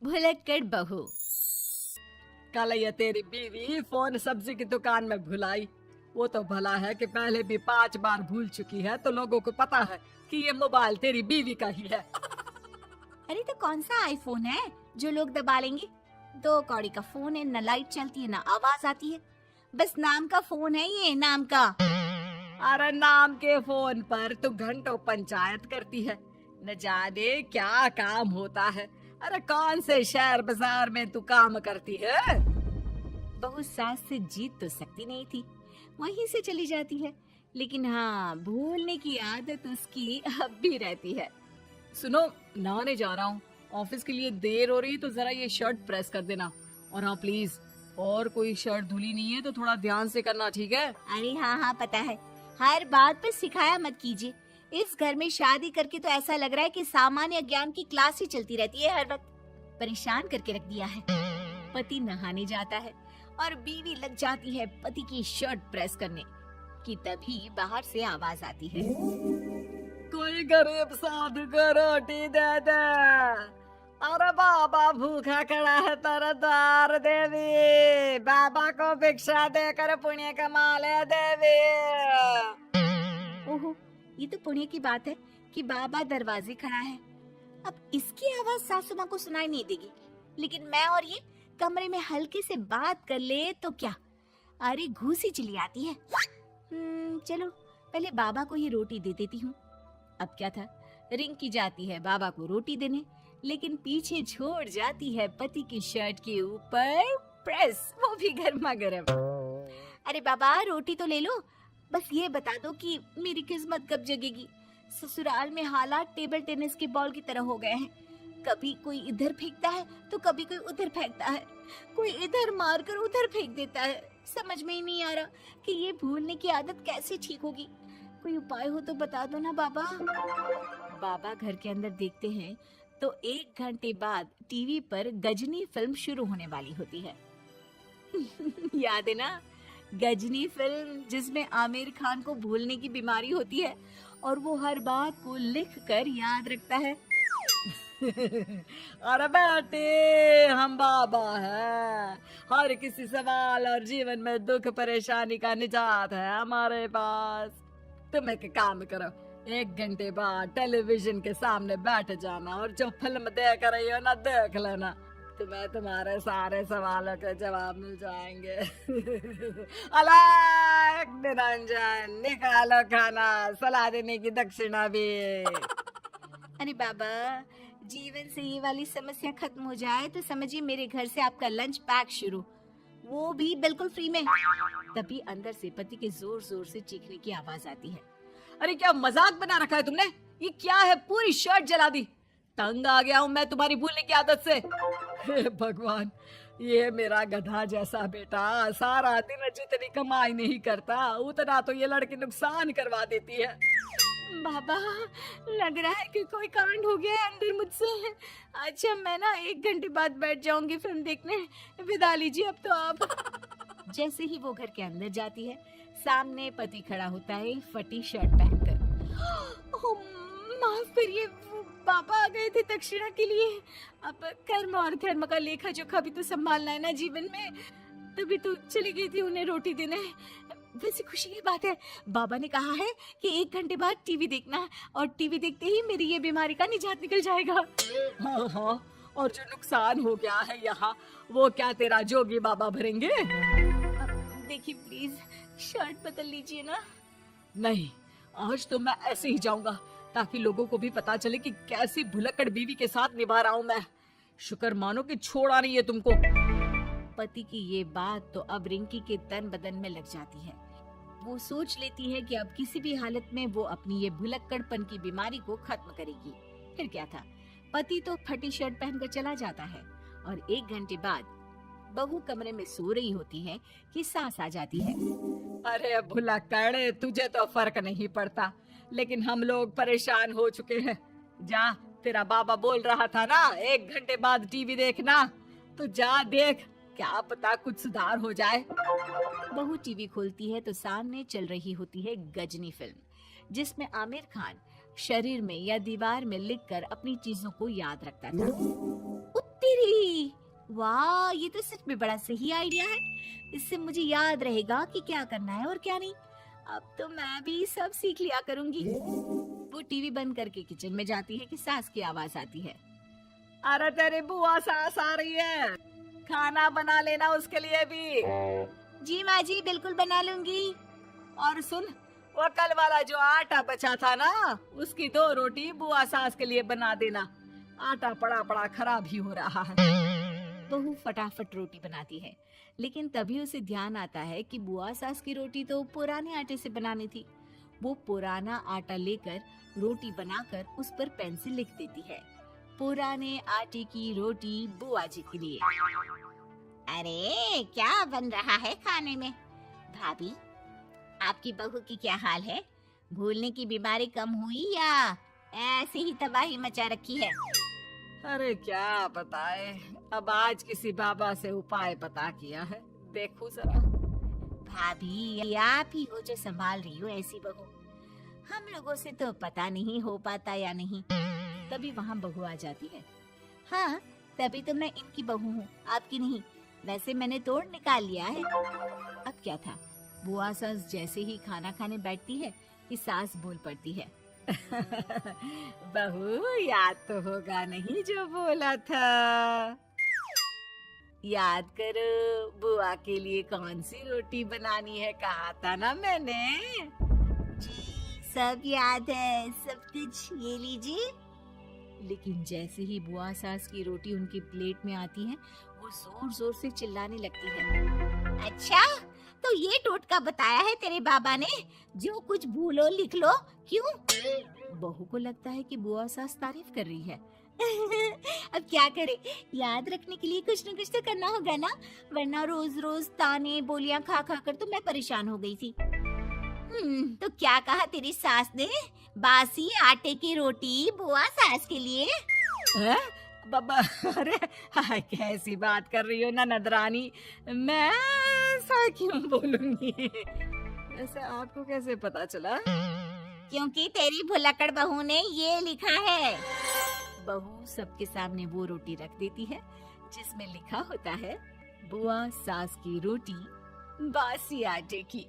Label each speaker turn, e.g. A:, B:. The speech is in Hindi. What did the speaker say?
A: भुलक्कड़ बहू।
B: कल ये तेरी बीवी फोन सब्जी की दुकान में भुलाई। वो तो भला है कि पहले भी 5 बार भूल चुकी है, तो लोगों को पता है कि ये मोबाइल तेरी बीवी का ही है।
A: अरे तो कौन सा आईफोन है जो लोग दबा लेंगे? 2 कौड़ी का फोन है, न लाइट चलती है ना आवाज आती है। बस नाम का फोन है, ये नाम का।
B: अरे नाम के फोन पर तू घंटों पंचायत करती है, न जाने क्या काम होता है। अरे कौन से शहर बाजार में तू काम करती है?
A: बहू सास से जीत तो सकती नहीं थी, वहीं से चली जाती है। लेकिन हाँ, भूलने की आदत उसकी अब भी रहती है।
B: सुनो, नहाने जा रहा हूँ, ऑफिस के लिए देर हो रही है, तो जरा ये शर्ट प्रेस कर देना। और हाँ प्लीज, और कोई शर्ट धुली नहीं है तो थोड़ा ध्यान से करना, ठीक है?
A: अरे हाँ हाँ पता है, हर बात पर सिखाया मत कीजिए। इस घर में शादी करके तो ऐसा लग रहा है कि सामान्य ज्ञान की क्लास ही चलती रहती है हर वक्त। परेशान करके रख दिया है। पति नहाने जाता है और बीवी लग जाती है पति की शर्ट प्रेस करने कि तभी बाहर से आवाज आती है।
B: कोई गरीब साधु को रोटी दे दे। अरे बाबा भूखा खड़ा है तेरे द्वार देवी, बाबा को भिक्षा देकर पुण्य कमा ले देवी।
A: ओहो, ये तो पुण्य की बात है कि बाबा दरवाजे खड़ा है। अब इसकी आवाज सासू माँ को सुनाई नहीं देगी, लेकिन मैं और ये कमरे में हल्के से बात कर ले तो क्या? अरे घूसी चली आती है। चलो पहले बाबा को ये रोटी दे देती हूँ। अब क्या था, रिंकी जाती है बाबा को रोटी देने, लेकिन पीछे छोड़ जाती है पति की शर्ट के ऊपर प्रेस, वो भी गर्मा गर्म। अरे बाबा रोटी तो ले लो, बस ये बता दो कि मेरी किस्मत कब जगेगी। ससुराल में हालात टेबल टेनिस के बॉल की तरह हो गए हैं। कभी कोई इधर फेंकता है तो कभी कोई उधर फेंकता है, कोई इधर मारकर उधर फेंक देता है। समझ में ही नहीं आ रहा कि ये भूलने की आदत कैसे ठीक होगी। कोई उपाय हो तो बता दो ना बाबा। बाबा घर के अंदर देखते हैं तो 1 घंटे बाद टीवी पर गजनी फिल्म शुरू होने वाली होती है। याद है ना, गजनी फिल्म जिसमें आमिर खान को भूलने की बीमारी होती है और वो हर बात को लिख कर याद रखता है।
B: अरे बेटे, हम बाबा हैं, हर किसी सवाल और जीवन में दुख परेशानी का निजात है हमारे पास। तुम एक काम करो, 1 घंटे बाद टेलीविजन के सामने बैठ जाना और जो फिल्म देख रही हो ना देख लेना, तुम्हें तुम्हारे सारे सवालों के जवाब मिल जाएंगे। अलग निरंजन, निकालो खाना, सलाह देने की दक्षिणा भी।
A: अरे बाबा, जीवन से ये वाली समस्या खत्म हो जाए तो समझिए मेरे घर से आपका लंच पैक शुरू, वो भी बिल्कुल फ्री में। तभी अंदर से पति के जोर जोर से चीखने की आवाज आती है।
B: अरे क्या मजाक बना रखा है तुमने? ये क्या है, पूरी शर्ट जला दी। तंग आ गया हूँ मैं तुम्हारी भूलने की आदत से। हे भगवान, ये मेरा गधा जैसा बेटा सारा दिन जितनी कमाई नहीं करता उतना तो ये लड़की नुकसान करवा देती है।
A: बाबा, लग रहा है कि कोई कांड हो गया है अंदर मुझसे। अच्छा मैं ना 1 घंटे बाद बैठ जाऊंगी फिल्म देखने, विदा लीजिए अब तो आप। जैसे ही वो घर के अंदर जाती है, सामने पति खड़ा होता है फटी शर्ट पहनकर। ओह, माफ करिए, वो पापा आ गए थे दक्षिणा के लिए। अब कर्म और धर्म का लेखा जोखा भी तो संभालना है ना जीवन में, तभी तो चली गई थी उन्हें रोटी देने। वैसे खुशी की बात है, बाबा ने कहा है कि 1 घंटे बाद टीवी देखना है और टीवी देखते ही मेरी ये बीमारी का निजात निकल जाएगा।
B: हाँ हाँ, और जो नुकसान हो गया है यहाँ, वो क्या तेरा जोगी बाबा भरेंगे?
A: देखिए प्लीज, शर्ट बदल लीजिए ना।
B: नहीं, आज तो मैं ऐसे ही जाऊंगा ताकि लोगों को भी पता चले कि कैसी भुलक्कड़ बीवी के साथ निभा रहा हूँ मैं। शुक्र मानो कि छोड़ा नहीं है तुमको।
A: पति की ये बात तो अब रिंकी के तन बदन में लग जाती है। वो सोच लेती है कि अब किसी भी हालत में वो अपनी ये भुलक्कड़पन की बीमारी को खत्म करेगी। फिर क्या था, पति तो फटी शर्ट पहनकर चला जाता है और 1 घंटे बाद बहू कमरे में सो रही होती है कि सास आ जाती है।
B: अरे भुलक्कड़, तुझे तो फर्क नहीं पड़ता, लेकिन हम लोग परेशान हो चुके हैं। जा, तेरा बाबा बोल रहा था ना 1 घंटे बाद टीवी देखना, तो जा देख, क्या पता कुछ सुधार हो जाए।
A: बहू टीवी खोलती है तो सामने चल रही होती है गजनी फिल्म, जिसमें आमिर खान शरीर में या दीवार में लिखकर अपनी चीजों को याद रखता था। तेरी, वाह, ये तो सच में बड़ा सही आइडिया है। इससे मुझे याद रहेगा कि क्या करना है और क्या नहीं। अब तो मैं भी सब सीख लिया करूंगी। वो टीवी बंद करके किचन में जाती है कि सास की आवाज आती है।
B: अरे तेरी बुआ सास आ रही है, खाना बना लेना उसके लिए भी।
A: जी माँ जी, बिल्कुल बना लूंगी।
B: और सुन, वो कल वाला जो आटा बचा था ना, उसकी 2 रोटी बुआ सास के लिए बना देना। आटा पड़ा पड़ा खराब ही हो रहा है।
A: बहू फटाफट रोटी बनाती है, लेकिन तभी उसे ध्यान आता है कि बुआ सास की रोटी तो पुराने आटे से बनानी थी। वो पुराना आटा लेकर रोटी बनाकर उस पर पेन से लिख देती है, पुराने आटे की रोटी बुआ जी के लिए। अरे क्या बन रहा है खाने में? भाभी, आपकी बहू की क्या हाल है? भूलने की बीमारी कम हुई या ऐसे ही तबाही मचा रखी है?
B: अरे क्या बताए, अब आज किसी बाबा से उपाय पता किया है, देखो जरा।
A: भाभी, ये आप ही हो जो संभाल रही हो ऐसी बहू। हम लोगों से तो पता नहीं हो पाता या नहीं। तभी वहाँ बहू आ जाती है। हाँ, तभी तो मैं इनकी बहू हूँ, आपकी नहीं। वैसे मैंने तोड़ निकाल लिया है। अब क्या था, बुआ सास जैसे ही खाना खाने बैठती है कि सास बोल पड़ती है।
B: बहू, याद तो होगा नहीं जो बोला था? याद करो, बुआ के लिए कौन सी रोटी बनानी है, कहा था ना मैंने।
A: जी, सब याद है, सब कुछ, ये लीजिए। लेकिन जैसे ही बुआ सास की रोटी उनकी प्लेट में आती है, वो जोर जोर से चिल्लाने लगती है। अच्छा, तो ये टोटका बताया है तेरे बाबा ने, जो कुछ भूलो लिख लो, क्यों? बहू को लगता है कि बुआ सास तारीफ कर रही है। अब क्या करे, याद रखने के लिए कुछ न कुछ तो करना होगा ना, वरना रोज रोज ताने बोलियां खा खा कर तो मैं परेशान हो गई थी। तो क्या कहा तेरी सास ने? बासी आटे की रोटी बुआ सास के लिए?
B: है? बाबा, अरे हाय, कैसी बात कर रही हो ननद रानी, मैं ऐसा क्यों बोलूंगी? ऐसे आपको कैसे पता चला?
A: क्योंकि तेरी भुलक्कड़ बहू ने ये लिखा है। बहू सबके सामने वो रोटी रख देती है जिसमें लिखा होता है, बुआ सास की रोटी बासी आटे की।